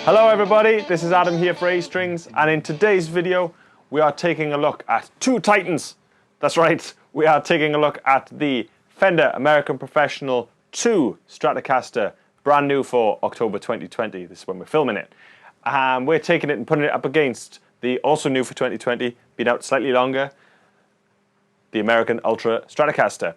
Hello everybody, this is Adam here for A Strings, and in today's video we are taking a look at two titans. That's right, we are taking a look at the Fender American Professional 2 Stratocaster, brand new for October 2020. This is when we're filming it. We're taking it and putting it up against the also new for 2020, been out slightly longer, the American Ultra Stratocaster.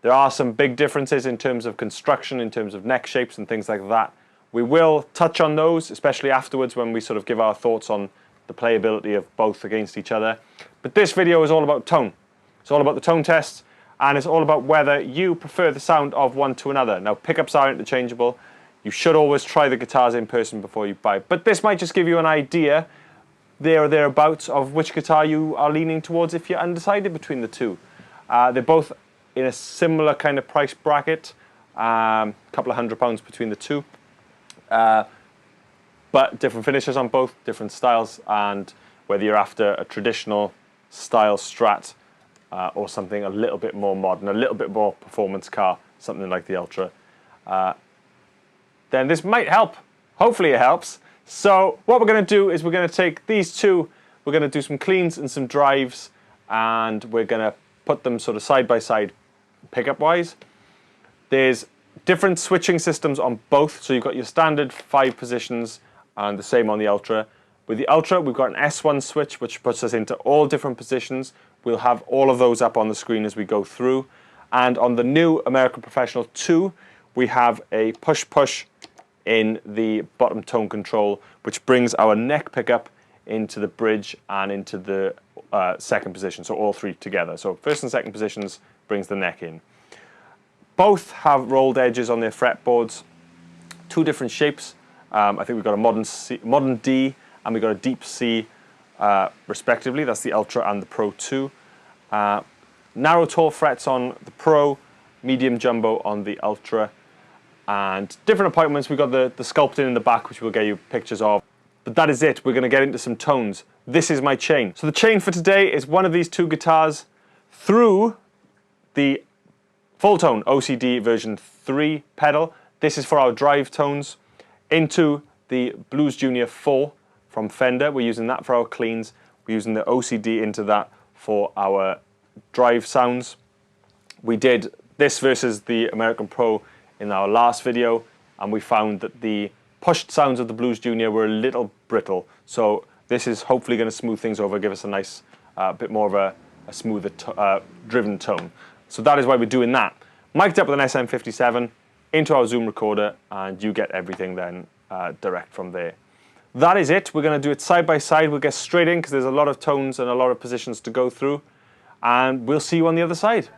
There are some big differences in terms of construction, in terms of neck shapes and things like that. We will touch on those, especially afterwards when we sort of give our thoughts on the playability of both against each other. But this video is all about tone. It's all about the tone tests, and it's all about whether you prefer the sound of one to another. Now, pickups are interchangeable. You should always try the guitars in person before you buy. But this might just give you an idea, there or thereabouts, of which guitar you are leaning towards if you're undecided between the two. They're both in a similar kind of price bracket, a couple of £100 between the two. But different finishes on both, different styles, and whether you're after a traditional style Strat or something a little bit more modern, a little bit more performance car, something like the Ultra, then this might help. Hopefully it helps. So what we're going to do is we're going to take these two, we're going to do some cleans and some drives, and we're going to put them sort of side by side pickup wise. There's different switching systems on both, so you've got your standard 5 positions and the same on the Ultra. With the Ultra, we've got an S1 switch which puts us into all different positions. We'll have all of those up on the screen as we go through. And on the new American Professional 2, we have a push-push in the bottom tone control, which brings our neck pickup into the bridge and into the second position, so all three together. So first and second positions brings the neck in. Both have rolled edges on their fretboards, two different shapes. I think we've got a modern D and we've got a deep C, respectively. That's the Ultra and the Pro 2. Narrow tall frets on the Pro, medium jumbo on the Ultra, and different appointments. We've got the sculpting in the back, which we'll get you pictures of. But that is it. We're going to get into some tones. This is my chain. So the chain for today is one of these two guitars through the full tone OCD version 3 pedal. This is for our drive tones. Into the Blues Junior 4 from Fender. We're using that for our cleans. We're using the OCD into that for our drive sounds. We did this versus the American Pro in our last video, and we found that the pushed sounds of the Blues Junior were a little brittle. So this is hopefully going to smooth things over, give us a nice bit more of a smoother driven tone. So that is why we're doing that. Mic'd up with an SM57 into our Zoom recorder, and you get everything then direct from there. That is it. We're going to do it side by side. We'll get straight in because there's a lot of tones and a lot of positions to go through, and we'll see you on the other side.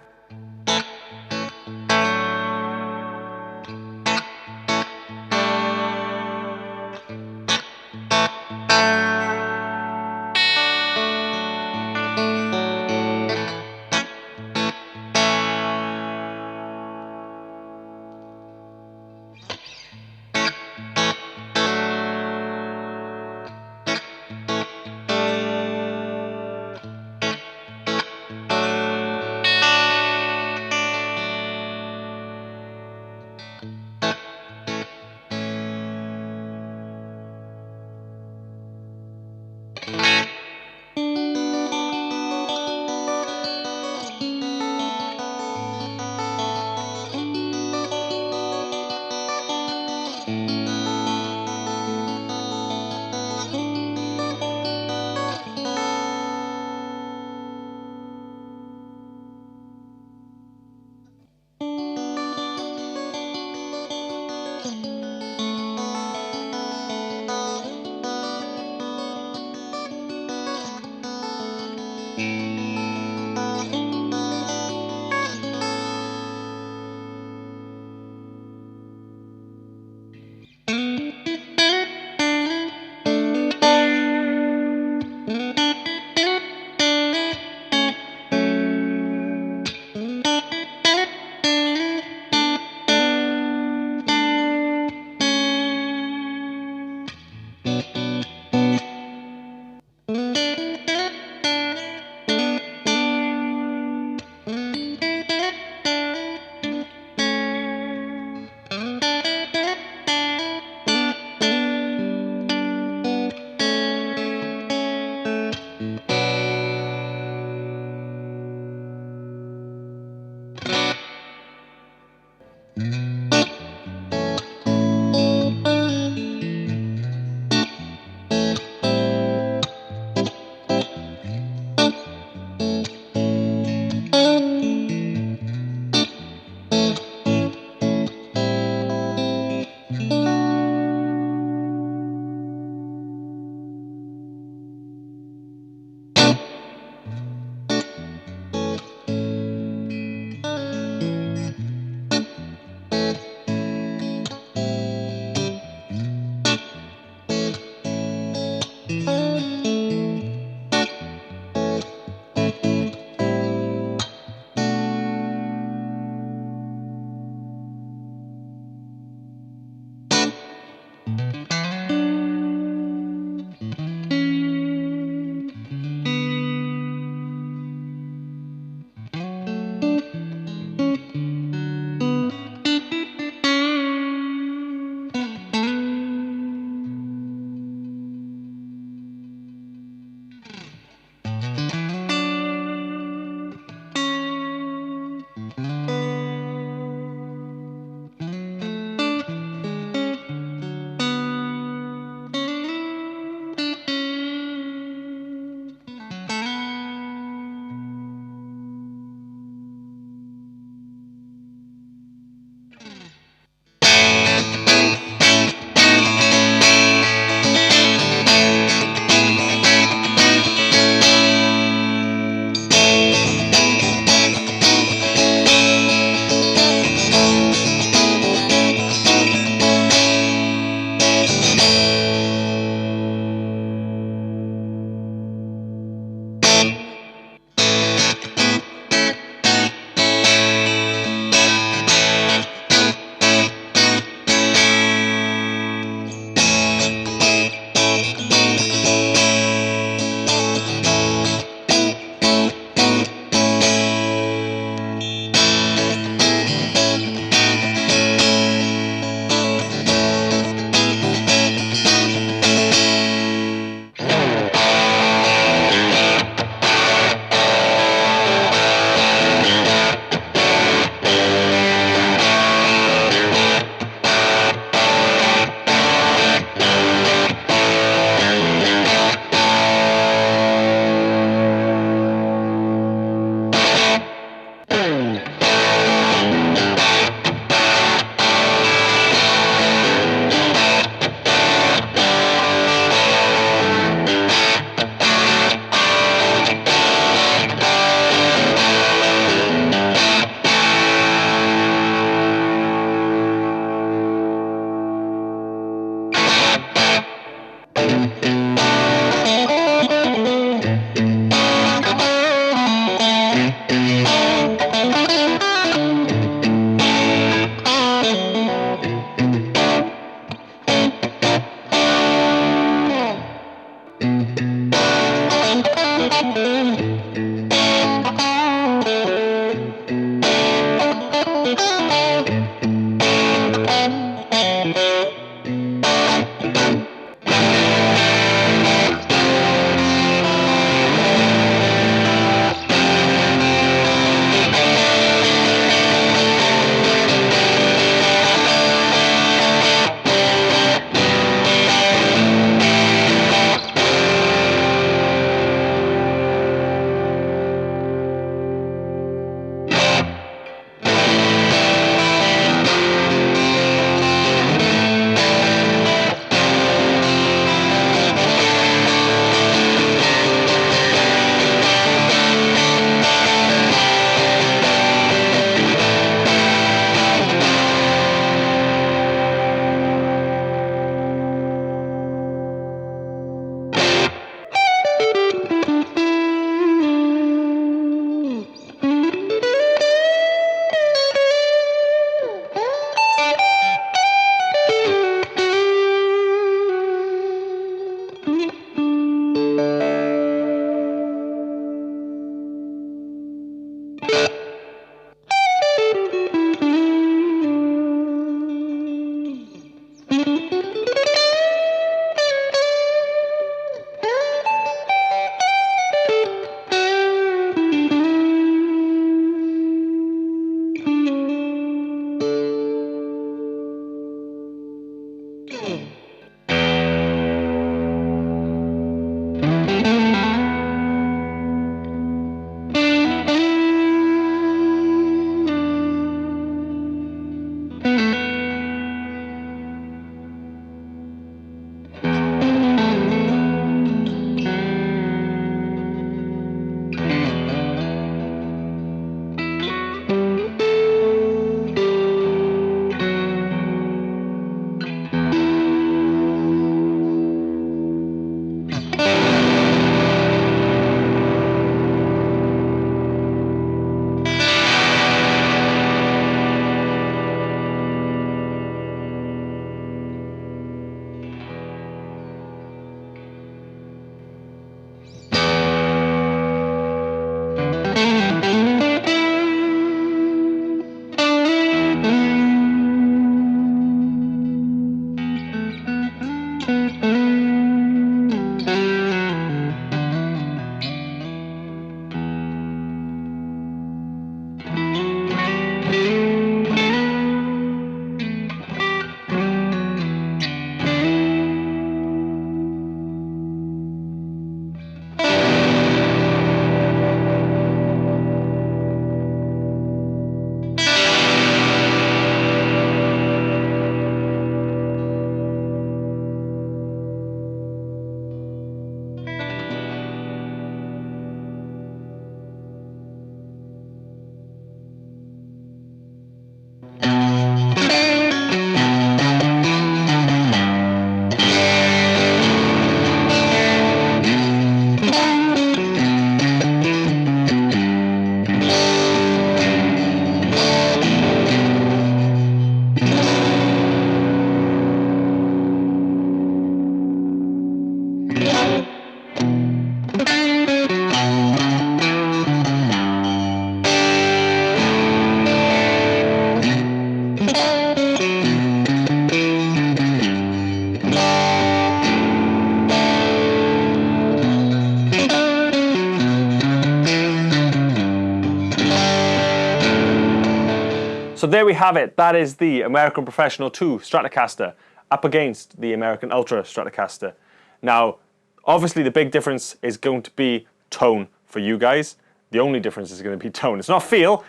So there we have it. That is the American Professional 2 Stratocaster up against the American Ultra Stratocaster. Now, obviously the big difference is going to be tone for you guys. The only difference is going to be tone. It's not feel.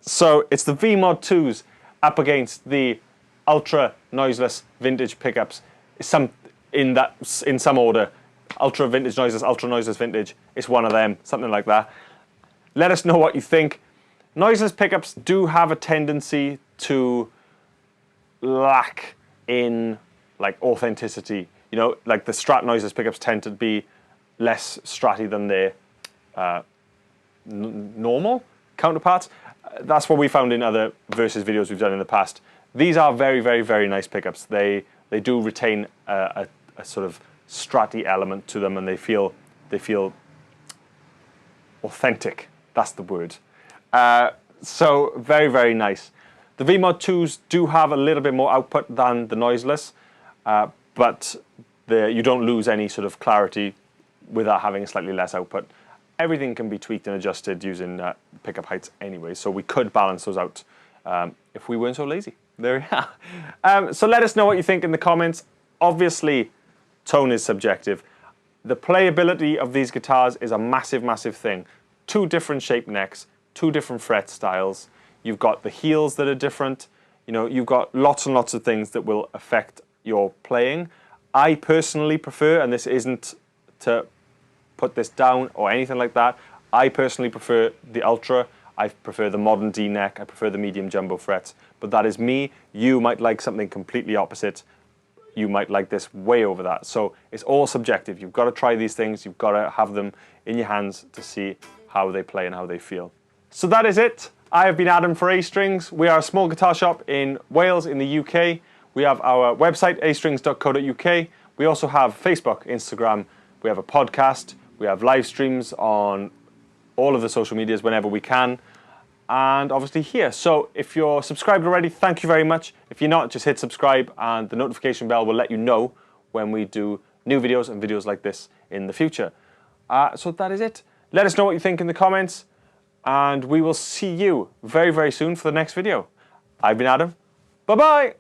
So it's the V-Mod 2s up against the Ultra Noiseless Vintage pickups. In some order. Ultra Vintage Noiseless, Ultra Noiseless Vintage. It's one of them, something like that. Let us know what you think. Noiseless pickups do have a tendency to lack in like authenticity. You know, like the Strat noiseless pickups tend to be less stratty than their normal counterparts. That's what we found in other versus videos we've done in the past. These are very, very, very nice pickups. They do retain a sort of stratty element to them, and they feel authentic. That's the word. So very, very nice. The V-Mod 2s do have a little bit more output than the noiseless, but you don't lose any sort of clarity without having a slightly less output. Everything can be tweaked and adjusted using pickup heights anyway, so we could balance those out if we weren't so lazy. There we are. So let us know what you think in the comments. Obviously, tone is subjective. The playability of these guitars is a massive, massive thing. 2 different shaped necks, 2 different fret styles. You've got the heels that are different. You know, you've got lots and lots of things that will affect your playing. I personally prefer, and this isn't to put this down or anything like that, I personally prefer the Ultra. I prefer the modern D neck. I prefer the medium jumbo frets. But that is me. You might like something completely opposite. You might like this way over that. So it's all subjective. You've got to try these things. You've got to have them in your hands to see how they play and how they feel. So that is it. I have been Adam for A-Strings. We are a small guitar shop in Wales in the UK. We have our website, astrings.co.uk. We also have Facebook, Instagram. We have a podcast. We have live streams on all of the social medias whenever we can. And obviously here. So if you're subscribed already, thank you very much. If you're not, just hit subscribe and the notification bell will let you know when we do new videos and videos like this in the future. So that is it. Let us know what you think in the comments, and we will see you very, very soon for the next video. I've been Adam. Bye-bye.